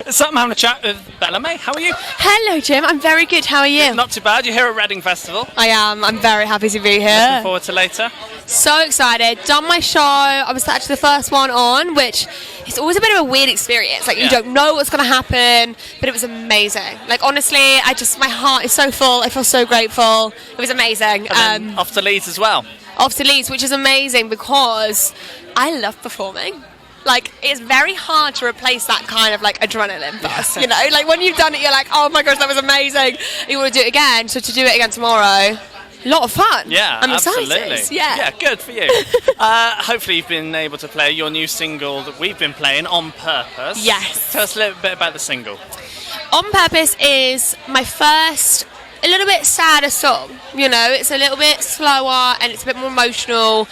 So I'm having a chat with Bellah Mae. How are you? Hello, Jim. I'm very good. How are you? Not too bad. You're here at Reading Festival. I am. I'm very happy to be here. Looking forward to later. So excited. Done my show. I was actually the first one on, which is always a bit of a weird experience. Like, you don't know what's going to happen, but it was amazing. Like, honestly, my heart is so full. I feel so grateful. It was amazing. And then off to Leeds as well. Off to Leeds, which is amazing because I love performing. Like, it's very hard to replace that kind of, like, adrenaline buzz, you know? Like, when you've done it, you're like, oh my gosh, that was amazing. You want to do it again. So to do it again tomorrow, a lot of fun. Yeah, I'm absolutely. excited. Yeah, good for you. Hopefully you've been able to play your new single that we've been playing, On Purpose. Yes. Tell us a little bit about the single. On Purpose is my first, a little bit sadder song. You know, it's a little bit slower and it's a bit more emotional,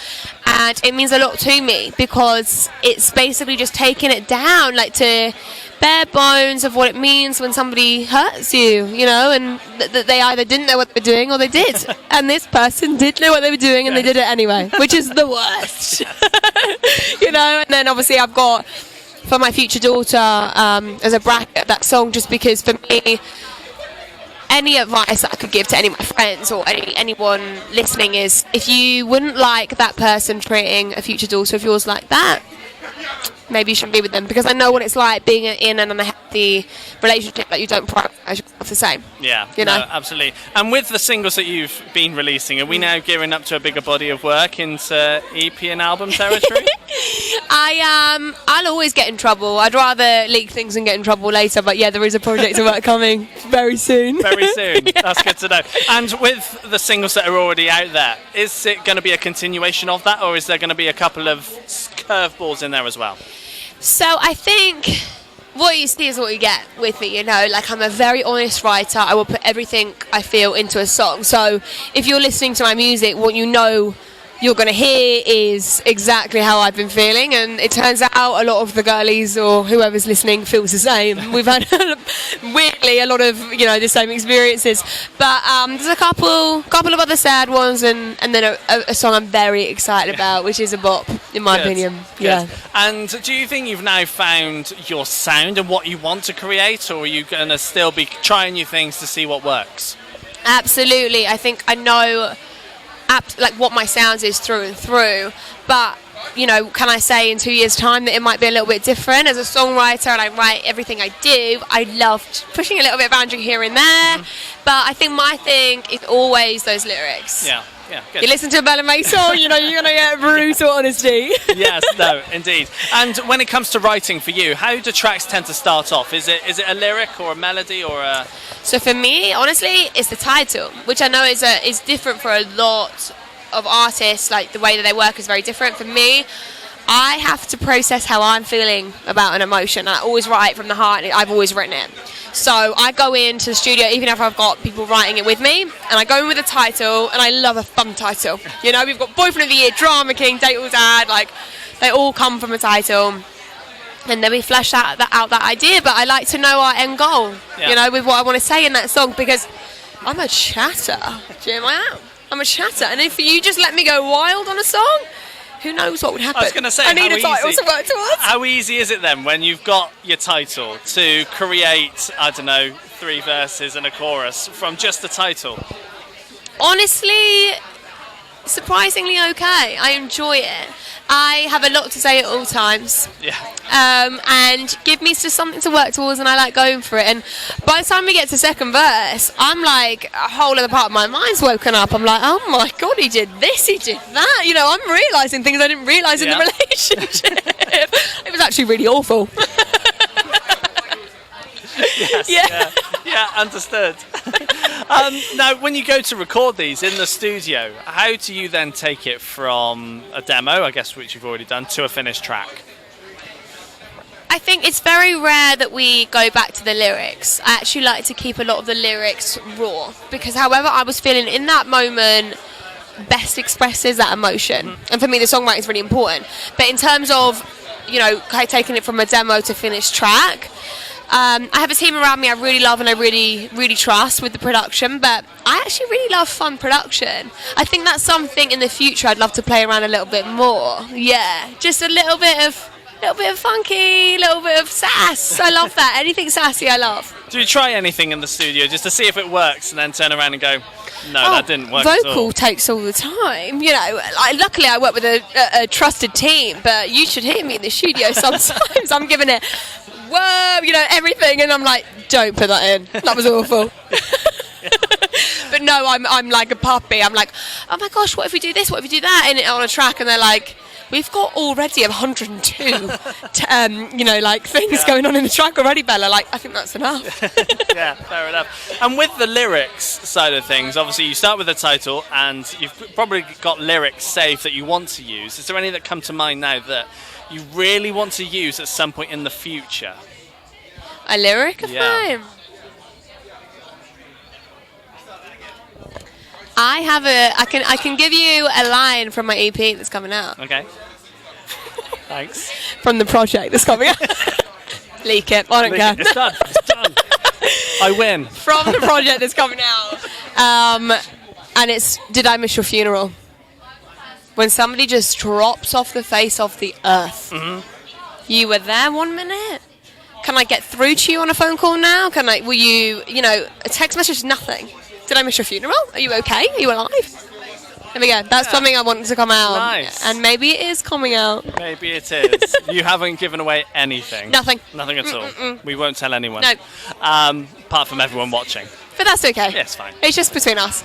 and it means a lot to me because it's basically just taking it down, like, to bare bones of what it means when somebody hurts you, you know, and that they either didn't know what they were doing or they did. And this person did know what they were doing and they did it anyway, which is the worst. You know, and then obviously I've got, for my future daughter, as a bracket, that song, just because for me, any advice that I could give to any of my friends or anyone listening is, if you wouldn't like that person treating a future daughter of yours like that, maybe you shouldn't be with them, because I know what it's like being in an unhealthy relationship that you don't prioritise yourself the same. Yeah, you know? No, absolutely. And with the singles that you've been releasing, are we now gearing up to a bigger body of work into EP and album territory? I'll always get in trouble. I'd rather leak things and get in trouble later, but yeah, there is a project of work coming very soon. Very soon. That's good to know. And with the singles that are already out there, is it going to be a continuation of that, or is there going to be a couple of curveballs in there as well? So I think what you see is what you get with me, you know. Like, I'm a very honest writer. I will put everything I feel into a song. So if you're listening to my music, what you know you're going to hear is exactly how I've been feeling, and it turns out a lot of the girlies or whoever's listening feels the same. We've had weirdly a lot of, you know, the same experiences, but there's a couple of other sad ones, and then a song I'm very excited about, which is a bop in my opinion. Good. Yeah. And do you think you've now found your sound and what you want to create, or are you going to still be trying new things to see what works? Absolutely. I think I know like what my sound is through and through, but, you know, can I say in 2 years' time that it might be a little bit different? As a songwriter, and I write everything I do, I loved pushing a little bit of boundary here and there, but I think my thing is always those lyrics. Yeah, good. You listen to a Bellah Mae song, you know you're going to get brutal honesty. Yes, no, indeed. And when it comes to writing for you, how do tracks tend to start off? Is it a lyric or a melody or a... So for me, honestly, it's the title, which I know is different for a lot of artists. Like, the way that they work is very different. For me, I have to process how I'm feeling about an emotion. I always write from the heart, and I've always written it. So I go into the studio, even if I've got people writing it with me, and I go in with a title, and I love a fun title. You know, we've got Boyfriend of the Year, Drama King, Date or Dad, like, they all come from a title. And then we flesh out that idea, but I like to know our end goal, you know, with what I want to say in that song, because I'm a chatter, Jim, I'm a chatter, and if you just let me go wild on a song, who knows what would happen. I was going to say, I need a title to work towards. How easy is it then, when you've got your title, to create, I don't know, 3 verses and a chorus from just the title? Honestly, surprisingly okay. I enjoy it. I have a lot to say at all times. Yeah. And give me just something to work towards, and I like going for it. And by the time we get to second verse, I'm like, a whole other part of my mind's woken up. I'm like, oh my God, he did this, he did that. You know, I'm realising things I didn't realise in the relationship. It was actually really awful. Yes, yeah, understood. Now, when you go to record these in the studio, how do you then take it from a demo, I guess, which you've already done, to a finished track? I think it's very rare that we go back to the lyrics. I actually like to keep a lot of the lyrics raw, because however I was feeling in that moment best expresses that emotion. And for me, the songwriting is really important. But in terms of, you know, taking it from a demo to finished track, I have a team around me I really love and I really, really trust with the production, but I actually really love fun production. I think that's something in the future I'd love to play around a little bit more. Yeah, just a little bit of little bit of funky, little bit of sass. I love that. Anything sassy, I love. Do you try anything in the studio just to see if it works and then turn around and go, no, that didn't work vocal at all? takes all the time. You know, luckily I work with a trusted team, but you should hear me in the studio sometimes. I'm giving it, whoa, you know, everything, and I'm like, don't put that in. That was awful. But no, I'm like a puppy. I'm like, oh my gosh, what if we do this? What if we do that? And on a track, and they're like, we've got already 102, you know, like things going on in the track already, Bella. Like, I think that's enough. Yeah, fair enough. And with the lyrics side of things, obviously you start with the title, and you've probably got lyrics saved that you want to use. Is there any that come to mind now that you really want to use at some point in the future? A lyric of mine? I can give you a line from my EP that's coming out. Okay. Thanks. From the project that's coming out. Leak it. I don't care. It's done. It's done. I win. From the project that's coming out. And it's Did I Miss Your Funeral? When somebody just drops off the face of the earth. Mm-hmm. You were there 1 minute. Can I get through to you on a phone call now? Will you, a text message, nothing. Did I miss your funeral? Are you okay? Are you alive? There we go. That's something I wanted to come out. Nice. And maybe it is coming out. Maybe it is. You haven't given away anything. Nothing. Nothing at all. We won't tell anyone. No. Apart from everyone watching. But that's okay. Yeah, it's fine. It's just between us.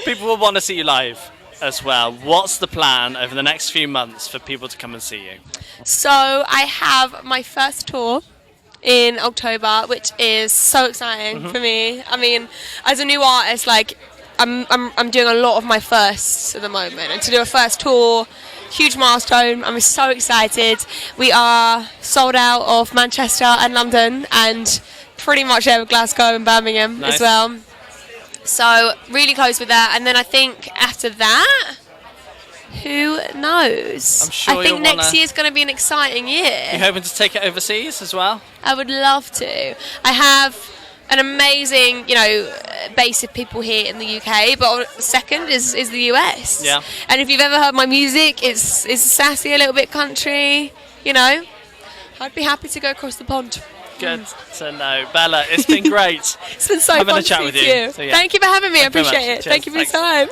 People will want to see you live as well. What's the plan over the next few months for people to come and see you? So I have my first tour in October, which is so exciting for me. I mean, as a new artist, like I'm doing a lot of my firsts at the moment, and to do a first tour, huge milestone. I'm so excited. We are sold out of Manchester and London, and pretty much Glasgow and Birmingham as well. So really close with that, and then I think after that, who knows? I'm sure I think next year's going to be an exciting year. You hoping to take it overseas as well? I would love to. I have an amazing, base of people here in the UK, but second is the US. Yeah. And if you've ever heard my music, it's sassy, a little bit country, I'd be happy to go across the pond. Good to know. Bella, it's been great. It's been so having fun a chat to with speak to you. So, yeah. Thank you for having me. I Thank you very appreciate much. it. Cheers. Thank you for your time.